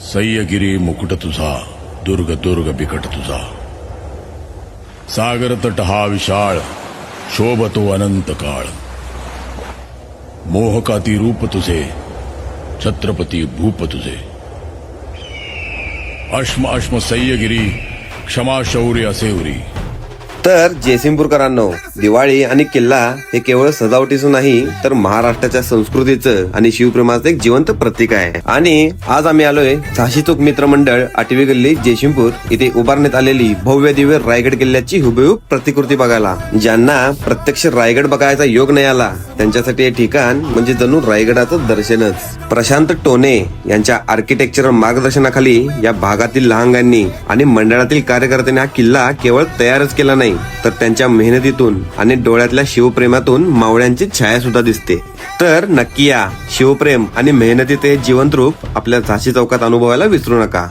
सह्यगिरी मुकुट तुझा, दुर्ग दुर्ग बिकट तुझा. सागर तट हा विशाळ, शोभतो अनंत काळ. मोहकाती रूप तुझे, छत्रपती भूप तुझे. अश्म अश्म सह्यगिरी, क्षमा शौर्य असे उरी. तर जयसिंगपूरकरांनो, दिवाळी आणि किल्ला हे केवळ सजावटीचं नाही तर महाराष्ट्राच्या संस्कृतीचं आणि शिवप्रेमाचं एक जिवंत प्रतीक आहे. आणि आज आम्ही आलोय झाशी चौक मित्र मंडळ, 8वी गल्ली, जयसिंगपूर इथे उभारण्यात आलेली भव्य दिव्य रायगड किल्ल्याची हुबेहूब प्रतिकृती बघायला. ज्यांना प्रत्यक्ष रायगड बघायचा योग नाही आला त्यांच्यासाठी हे ठिकाण म्हणजे जणू रायगडाचं दर्शनच. प्रशांत टोने यांच्या आर्किटेक्चरल मार्गदर्शनाखाली या भागातील लहानग्यांनी आणि मंडळातील कार्यकर्त्यांनी हा किल्ला केवळ तयारच केला नाही तर त्यांच्या मेहनतीतून आणि डोळ्यातल्या शिवप्रेमातून मावळ्यांची छाया सुद्धा दिसते. तर नक्की या शिवप्रेम आणि मेहनतीचे जिवंत रूप आपल्या झाशी चौकात अनुभवायला विसरू नका.